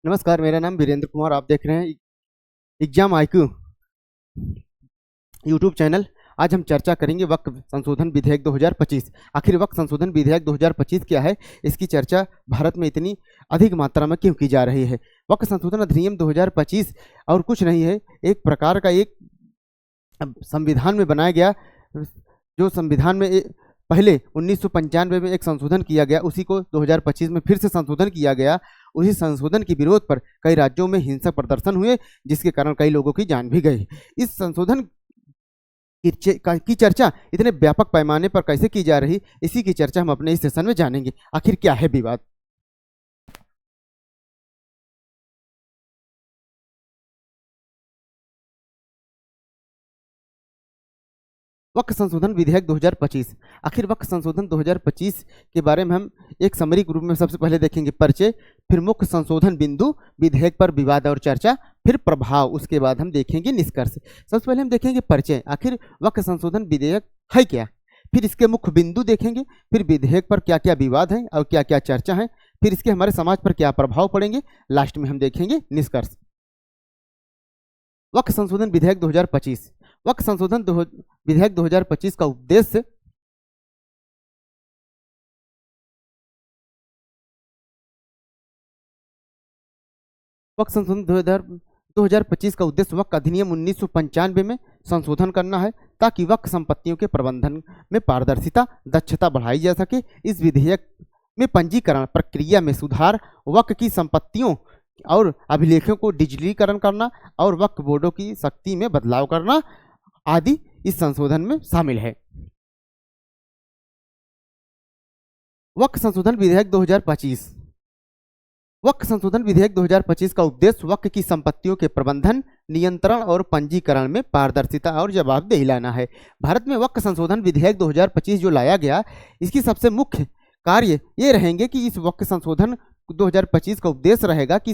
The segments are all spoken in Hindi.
नमस्कार, मेरा नाम वीरेंद्र कुमार। आप देख रहे हैं एग्जाम IQ यूट्यूब चैनल। आज हम चर्चा करेंगे वक्फ संशोधन विधेयक 2025। आखिर वक्फ संशोधन विधेयक 2025 क्या है, इसकी चर्चा भारत में इतनी अधिक मात्रा में क्यों की जा रही है। वक्फ संशोधन अधिनियम 2025 और कुछ नहीं है, एक प्रकार का एक संविधान में बनाया गया, जो संविधान में पहले 1995 में एक संशोधन किया गया, उसी को 2025 में फिर से संशोधन किया गया। उसी संशोधन के विरोध पर कई राज्यों में हिंसक प्रदर्शन हुए, जिसके कारण कई लोगों की जान भी गई। इस संशोधन की चर्चा इतने व्यापक पैमाने पर कैसे की जा रही, इसी की चर्चा हम अपने इस सेशन में जानेंगे। आखिर क्या है विवाद। वक्फ संशोधन विधेयक 2025। आखिर वक्फ संशोधन 2025 के बारे में हम एक समरी के रूप में सबसे पहले देखेंगे परिचय, फिर मुख्य संशोधन बिंदु, विधेयक पर विवाद और चर्चा, फिर प्रभाव, उसके बाद हम देखेंगे निष्कर्ष। सबसे पहले हम देखेंगे परिचय, आखिर वक्फ संशोधन विधेयक है क्या, फिर इसके मुख्य बिंदु देखेंगे, फिर विधेयक पर क्या क्या विवाद है और क्या क्या चर्चा है, फिर इसके हमारे समाज पर क्या प्रभाव पड़ेंगे, लास्ट में हम देखेंगे निष्कर्ष। वक्फ संशोधन विधेयक 2025। वक्फ संशोधन विधेयक 2025 का उद्देश्य वक्फ संशोधन 2025 का उद्देश्य वक्फ अधिनियम 1995 में संशोधन करना है, ताकि वक्फ संपत्तियों के प्रबंधन में पारदर्शिता, दक्षता बढ़ाई जा सके। इस विधेयक में पंजीकरण प्रक्रिया में सुधार, वक्फ की संपत्तियों और अभिलेखों को डिजिटलीकरण करना और वक्फ बोर्डों की शक्ति में बदलाव करना आदि इस संशोधन में शामिल है। वक्फ संशोधन विधेयक 2025। वक्फ संशोधन विधेयक 2025 का उद्देश्य वक्फ की संपत्तियों के प्रबंधन, नियंत्रण और पंजीकरण में पारदर्शिता और जवाबदेही लाना है। भारत में वक्फ संशोधन विधेयक 2025 जो लाया गया, इसकी सबसे मुख्य कार्य ये रहेंगे कि इस वक्फ संशोधन 2025 का उद्देश्य रहेगा कि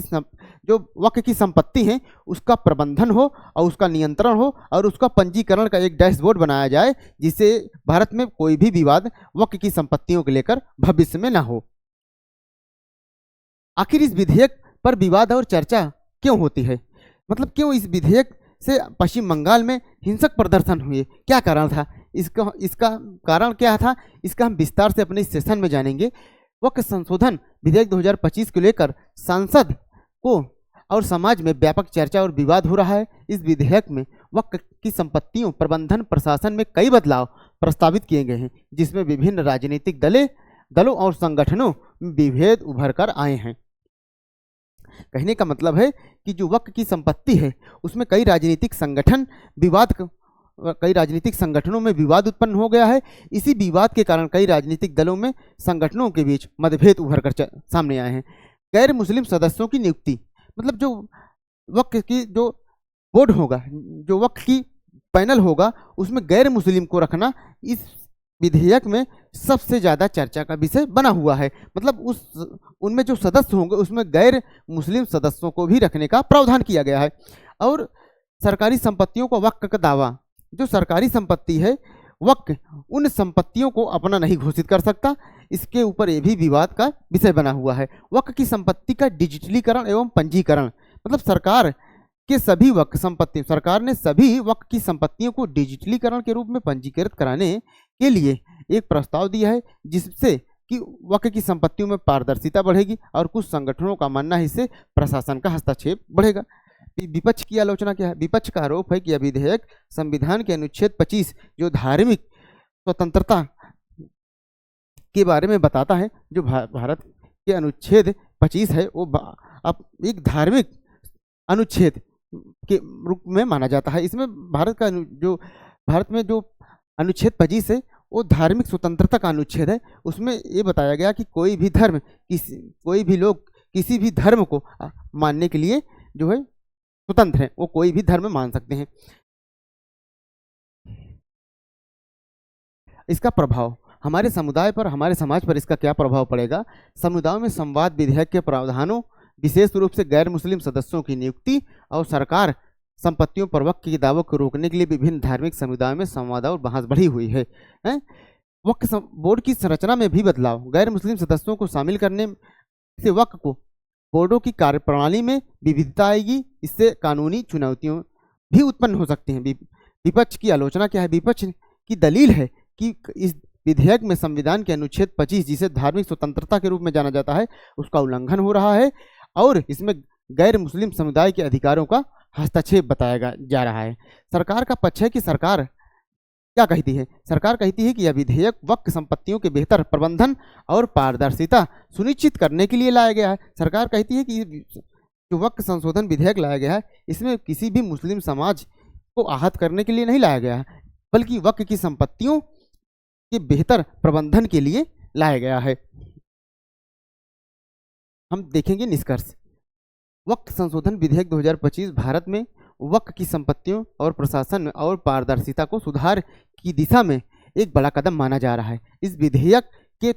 जो वक्फ की संपत्ति है उसका प्रबंधन हो और उसका नियंत्रण हो और उसका पंजीकरण का एक डैशबोर्ड बनाया जाए, जिससे भारत में कोई भी विवाद वक्फ की संपत्तियों को लेकर भविष्य में ना हो। आखिर इस विधेयक पर विवाद और चर्चा क्यों होती है, मतलब क्यों इस विधेयक से पश्चिम बंगाल में हिंसक प्रदर्शन हुए, क्या कारण था, इसका कारण क्या था, इसका हम विस्तार से अपने इस सेशन में जानेंगे। वक्फ संशोधन विधेयक 2025 को लेकर सांसद को और समाज में व्यापक चर्चा और विवाद हो रहा है। इस विधेयक में वक्फ की संपत्तियों प्रबंधन प्रशासन में कई बदलाव प्रस्तावित किए गए हैं, जिसमें विभिन्न राजनीतिक दलों और संगठनों में विभेद उभर कर आए हैं। कहने का मतलब है कि जो वक्फ की संपत्ति है उसमें कई राजनीतिक संगठनों में विवाद उत्पन्न हो गया है। इसी विवाद के कारण कई राजनीतिक दलों में संगठनों के बीच मतभेद उभर कर सामने आए हैं। गैर मुस्लिम सदस्यों की नियुक्ति, मतलब जो वक्फ की जो बोर्ड होगा, जो वक्फ की पैनल होगा, उसमें गैर मुस्लिम को रखना इस विधेयक में सबसे ज़्यादा चर्चा का विषय बना हुआ है। मतलब उनमें जो सदस्य होंगे उसमें गैर मुस्लिम सदस्यों को भी रखने का प्रावधान किया गया है। और सरकारी संपत्तियों को वक्फ का दावा, जो सरकारी संपत्ति है वक्फ उन संपत्तियों को अपना नहीं घोषित कर सकता, इसके ऊपर ये भी विवाद का विषय बना हुआ है। वक्फ की संपत्ति का डिजिटलीकरण एवं पंजीकरण, मतलब सरकार ने सभी वक्फ की संपत्तियों को डिजिटलीकरण के रूप में पंजीकृत कराने के लिए एक प्रस्ताव दिया है, जिससे कि वक्फ की संपत्तियों में पारदर्शिता बढ़ेगी और कुछ संगठनों का मानना है इससे प्रशासन का हस्तक्षेप बढ़ेगा। विपक्ष की आलोचना क्या है, विपक्ष का आरोप है कि यह विधेयक संविधान के अनुच्छेद 25 जो धार्मिक स्वतंत्रता के बारे में बताता है, जो भारत के अनुच्छेद 25 है वो अब एक धार्मिक अनुच्छेद के रूप में माना जाता है। इसमें भारत में जो अनुच्छेद 25 है वो धार्मिक स्वतंत्रता का अनुच्छेद है। उसमें ये बताया गया कि कोई भी लोग किसी भी धर्म को मानने के लिए जो है स्वतंत्र है, वो कोई भी धर्म मान सकते हैं। इसका प्रभाव हमारे समुदाय पर, हमारे समाज पर इसका क्या प्रभाव पड़ेगा। समुदायों में संवाद विधेयक के प्रावधानों, विशेष रूप से गैर मुस्लिम सदस्यों की नियुक्ति और सरकार संपत्तियों पर वक्फ के दावों को रोकने के लिए विभिन्न धार्मिक समुदायों में संवाद और बहस बढ़ी हुई है। वक्फ बोर्ड की संरचना में भी बदलाव, गैर मुस्लिम सदस्यों को शामिल करने से वक्फ को बोर्डों की कार्यप्रणाली में विविधता आएगी। इससे कानूनी चुनौतियों भी उत्पन्न हो सकती हैं। विपक्ष की आलोचना क्या है? विपक्ष की दलील है कि इस विधेयक में संविधान के अनुच्छेद 25, जिसे धार्मिक स्वतंत्रता के रूप में जाना जाता है, उसका उल्लंघन हो रहा है और इसमें गैर मुस्लिम समुदाय के अधिकारों का हस्तक्षेप बताया जा रहा है। सरकार का पक्ष है कि सरकार क्या कहती है? सरकार कहती है कि यह विधेयक वक्फ संपत्तियों के बेहतर प्रबंधन और पारदर्शिता सुनिश्चित करने के लिए लाया गया है। सरकार कहती है कि जो वक्फ संशोधन विधेयक लाया गया है, इसमें किसी भी मुस्लिम समाज को आहत करने के लिए नहीं लाया गया है, बल्कि वक्फ की संपत्तियों के बेहतर प्रबंधन के लिए लाया गया है। हम देखेंगे निष्कर्ष। वक्फ संशोधन विधेयक 2025 भारत में वक्फ की संपत्तियों और प्रशासन में और पारदर्शिता को सुधार की दिशा में एक बड़ा कदम माना जा रहा है। इस विधेयक के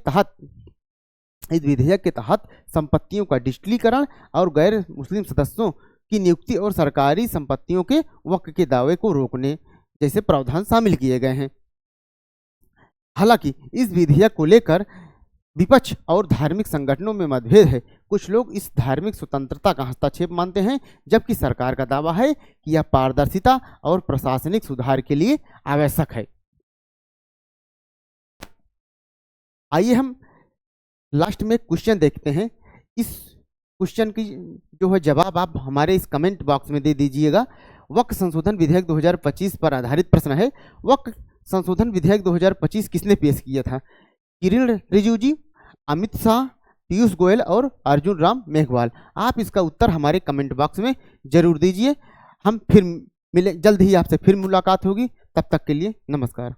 तहत संपत्तियों का डिजिटलीकरण और गैर मुस्लिम सदस्यों की नियुक्ति और सरकारी संपत्तियों के वक्फ के दावे को रोकने जैसे प्रावधान शामिल किए गए हैं। हालांकि इस विधेयक को लेकर विपक्ष और धार्मिक संगठनों में मतभेद है। कुछ लोग इस धार्मिक स्वतंत्रता का हस्तक्षेप मानते हैं, जबकि सरकार का दावा है कि यह पारदर्शिता और प्रशासनिक सुधार के लिए आवश्यक है। आइए हम लास्ट में क्वेश्चन देखते हैं। इस क्वेश्चन की जो है जवाब आप हमारे इस कमेंट बॉक्स में दे दीजिएगा। वक्फ संशोधन विधेयक 2025 पर आधारित प्रश्न है। वक्फ संशोधन विधेयक 2025 किसने पेश किया था? किरण रिजिजू जी, अमित शाह, पीयूष गोयल और अर्जुन राम मेघवाल। आप इसका उत्तर हमारे कमेंट बॉक्स में जरूर दीजिए। हम फिर मिले, जल्द ही आपसे फिर मुलाकात होगी। तब तक के लिए नमस्कार।